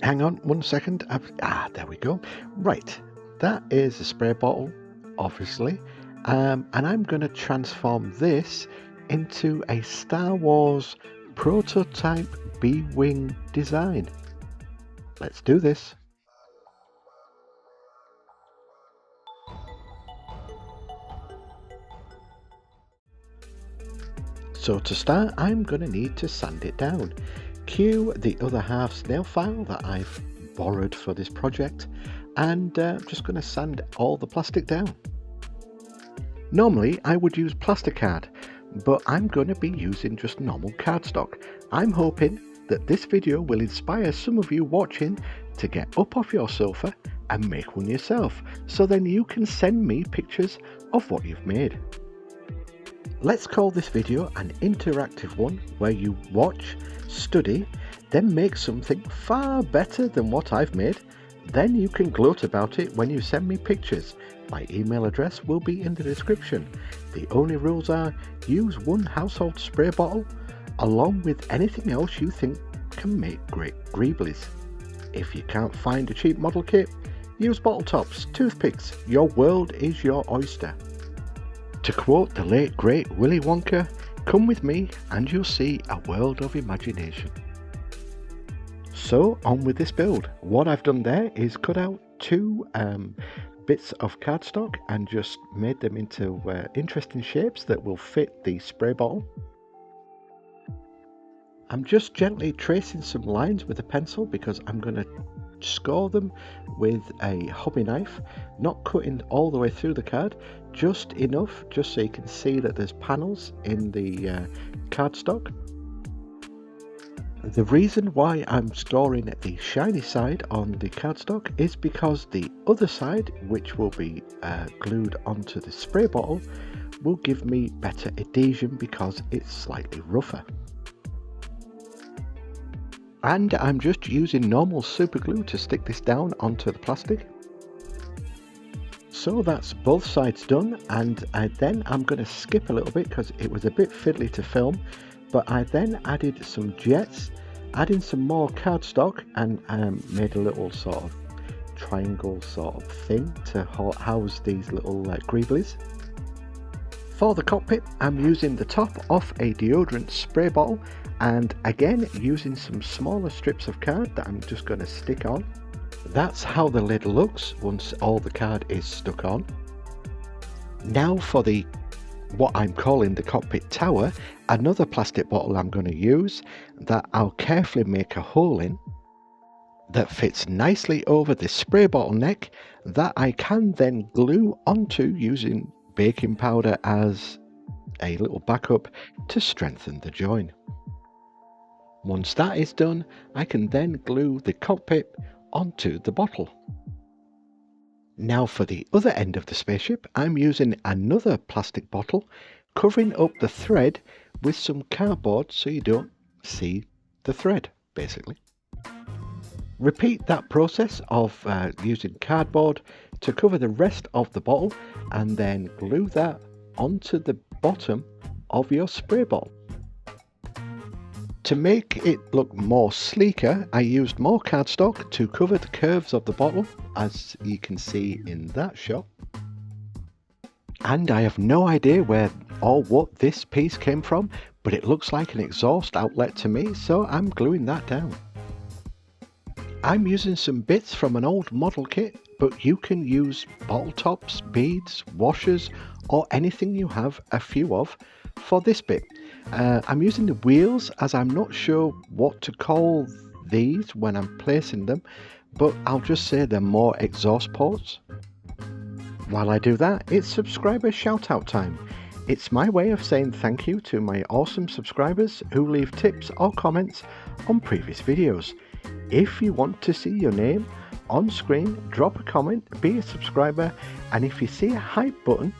Hang on 1 second. There we go. Right, that is a spray bottle, obviously. And I'm going to transform this into a Star Wars prototype B-Wing design. Let's do this. So to start, I'm going to need to sand it down. Cue the other half snail file that I've borrowed for this project, and I'm just going to sand all the plastic down. Normally I would use Plasticard, but I'm going to be using just normal cardstock. I'm hoping that this video will inspire some of you watching to get up off your sofa and make one yourself, so then you can send me pictures of what you've made. Let's call this video an interactive one where you watch, study, then make something far better than what I've made. Then you can gloat about it when you send me pictures. My email address will be in the description. The only rules are use one household spray bottle along with anything else you think can make great greeblies. If you can't find a cheap model kit, use bottle tops, toothpicks. Your world is your oyster. To quote the late great Willy Wonka, come with me and you'll see a world of imagination. So on with this build. What I've done there is cut out two bits of cardstock and just made them into interesting shapes that will fit the spray bottle. I'm just gently tracing some lines with a pencil because I'm going to score them with a hobby knife, not cutting all the way through the card, just enough just so you can see that there's panels in the cardstock. The reason why I'm scoring the shiny side on the cardstock is because the other side, which will be glued onto the spray bottle, will give me better adhesion because it's slightly rougher. And I'm just using normal super glue to stick this down onto the plastic. So that's both sides done, and then I'm going to skip a little bit because it was a bit fiddly to film, but I then added some jets, adding some more cardstock, and made a little sort of triangle sort of thing to house these little greeblies. For the cockpit, I'm using the top off a deodorant spray bottle, and again using some smaller strips of card that I'm just going to stick on. That's how the lid looks once all the card is stuck on. Now for the what I'm calling the cockpit tower, another plastic bottle I'm going to use that I'll carefully make a hole in that fits nicely over the spray bottle neck that I can then glue onto using baking powder as a little backup to strengthen the join. Once that is done, I can then glue the cockpit onto the bottle. Now for the other end of the spaceship, I'm using another plastic bottle, covering up the thread with some cardboard so you don't see the thread, basically. Repeat that process of using cardboard to cover the rest of the bottle and then glue that onto the bottom of your spray bottle. To make it look more sleeker, I used more cardstock to cover the curves of the bottle, as you can see in that shot. And I have no idea where or what this piece came from, but it looks like an exhaust outlet to me, so I'm gluing that down. I'm using some bits from an old model kit, but you can use bottle tops, beads, washers, or anything you have a few of for this bit. I'm using the wheels as I'm not sure what to call these when I'm placing them, but I'll just say they're more exhaust ports. While I do that, it's subscriber shout out time. It's my way of saying thank you to my awesome subscribers who leave tips or comments on previous videos. If you want to see your name on screen, drop a comment, be a subscriber, and if you see a hype button,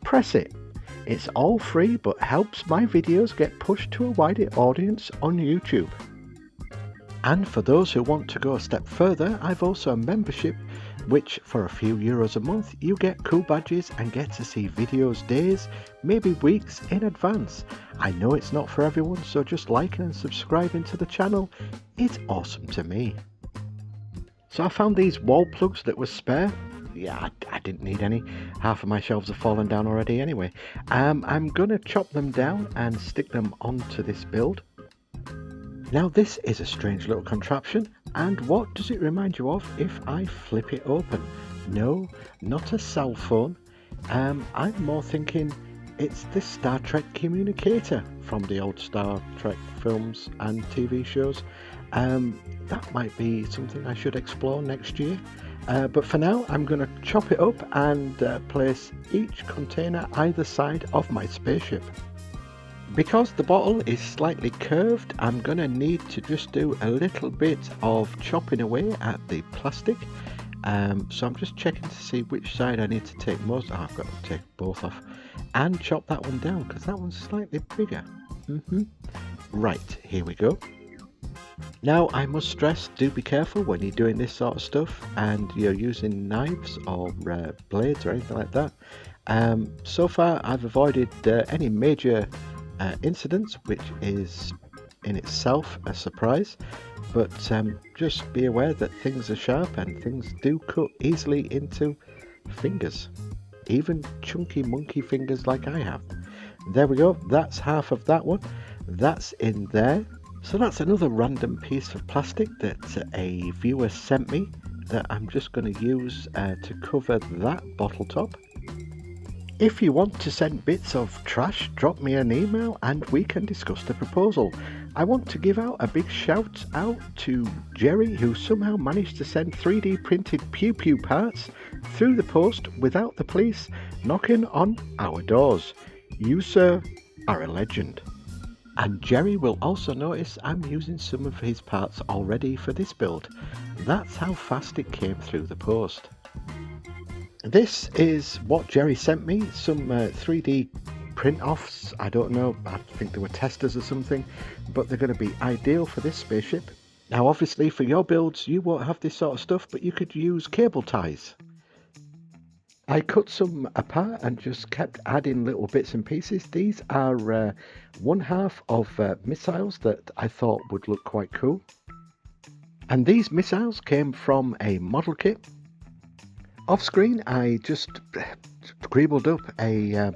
press it. It's all free but helps my videos get pushed to a wider audience on YouTube. And for those who want to go a step further, I've also a membership which for a few euros a month you get cool badges and get to see videos days, maybe weeks in advance. I know it's not for everyone, so just liking and subscribing to the channel is awesome to me. So I found these wall plugs that were spare. Yeah, I didn't need any. Half of my shelves have fallen down already anyway. I'm gonna chop them down and stick them onto this build. Now this is a strange little contraption, and what does it remind you of if I flip it open? No, not a cell phone. I'm more thinking it's the Star Trek communicator from the old Star Trek films and TV shows. That might be something I should explore next year. But for now, I'm going to chop it up and place each container either side of my spaceship. Because the bottle is slightly curved, I'm going to need to just do a little bit of chopping away at the plastic. So I'm just checking to see which side I need to take most. I've got to take both off and chop that one down because that one's slightly bigger. Right, here we go. Now I must stress, do be careful when you're doing this sort of stuff and you're using knives or blades or anything like that. So far I've avoided any major incidents, which is in itself a surprise, but just be aware that things are sharp and things do cut easily into fingers, even chunky monkey fingers like I have. There we go, that's half of that one, that's in there. So that's another random piece of plastic that a viewer sent me that I'm just going to use to cover that bottle top. If you want to send bits of trash, drop me an email and we can discuss the proposal. I want to give out a big shout out to Jerry, who somehow managed to send 3D printed pew pew parts through the post without the police knocking on our doors. You, sir, are a legend. And Jerry will also notice I'm using some of his parts already for this build. That's how fast it came through the post. This is what Jerry sent me, some 3D print-offs. I don't know, I think they were testers or something, but they're going to be ideal for this spaceship. Now obviously for your builds you won't have this sort of stuff, but you could use cable ties. I cut some apart and just kept adding little bits and pieces. These are one half of missiles that I thought would look quite cool. And these missiles came from a model kit. Off screen I just scribbled up a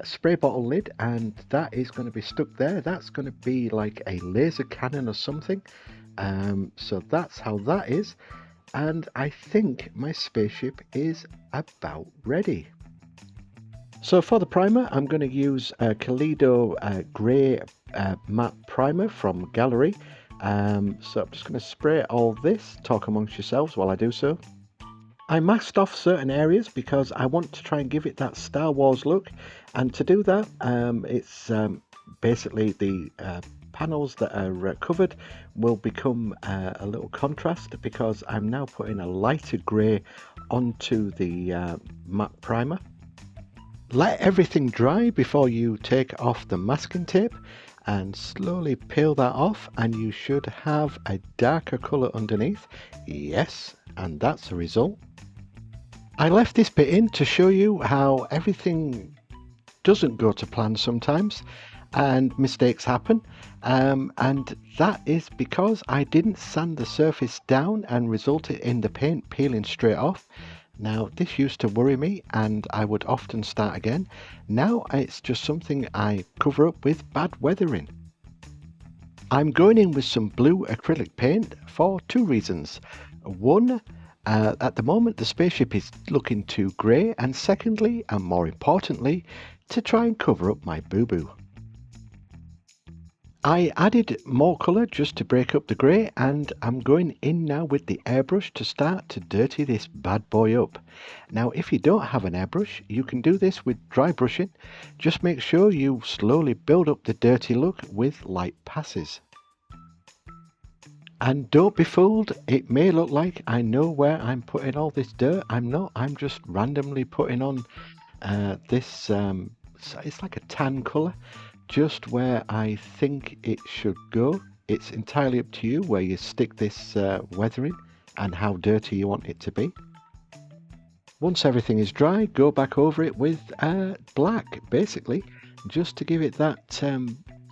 spray bottle lid, and that is going to be stuck there. That's going to be like a laser cannon or something. So that's how that is. And I think my spaceship is about ready. So for the primer, I'm going to use a Kaleido grey matte primer from Gallery. So I'm just going to spray all this, talk amongst yourselves while I do so. I masked off certain areas because I want to try and give it that Star Wars look, and to do that it's basically the panels that are covered will become a little contrast because I'm now putting a lighter grey onto the matte primer. Let everything dry before you take off the masking tape and slowly peel that off, and you should have a darker colour underneath. Yes, and that's the result. I left this bit in to show you how everything doesn't go to plan sometimes and mistakes happen, and that is because I didn't sand the surface down and resulted in the paint peeling straight off. Now this used to worry me and I would often start again. Now it's just something I cover up with bad weathering. I'm going in with some blue acrylic paint for two reasons. One, at the moment the spaceship is looking too grey, and secondly, and more importantly, to try and cover up my boo-boo. I added more colour just to break up the grey, and I'm going in now with the airbrush to start to dirty this bad boy up. Now if you don't have an airbrush, you can do this with dry brushing. Just make sure you slowly build up the dirty look with light passes. And don't be fooled, it may look like I know where I'm putting all this dirt. I'm not, I'm just randomly putting on this, it's like a tan colour, just where I think it should go. It's entirely up to you where you stick this weathering and how dirty you want it to be. Once everything is dry, go back over it with black, basically, just to give it that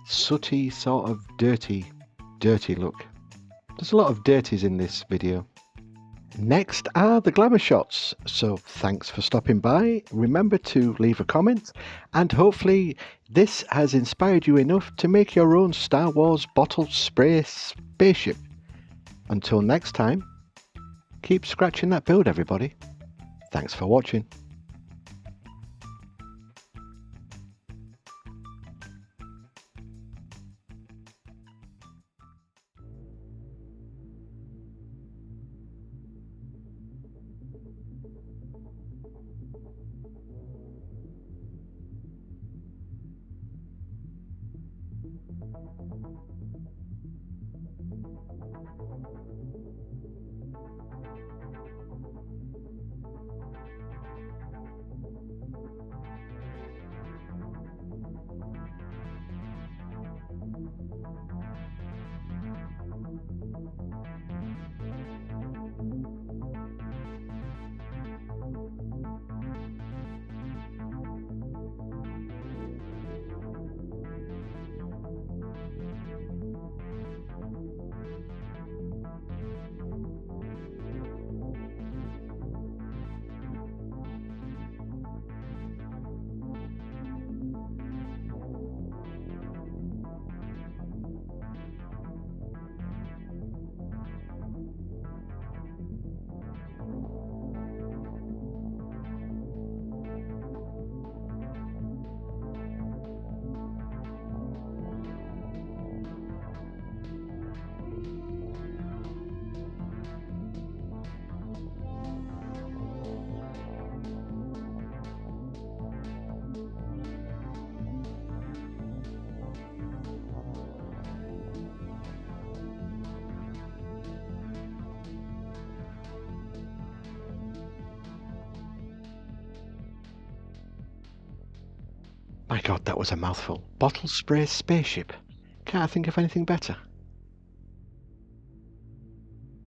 sooty sort of dirty look. There's a lot of dirties in this video. Next are the glamour shots. So thanks for stopping by. Remember to leave a comment, and hopefully this has inspired you enough to make your own Star Wars bottle spray spaceship. Until next time, keep scratching that build, everybody. Thanks for watching. My God, that was a mouthful. Bottle spray spaceship. Can't I think of anything better?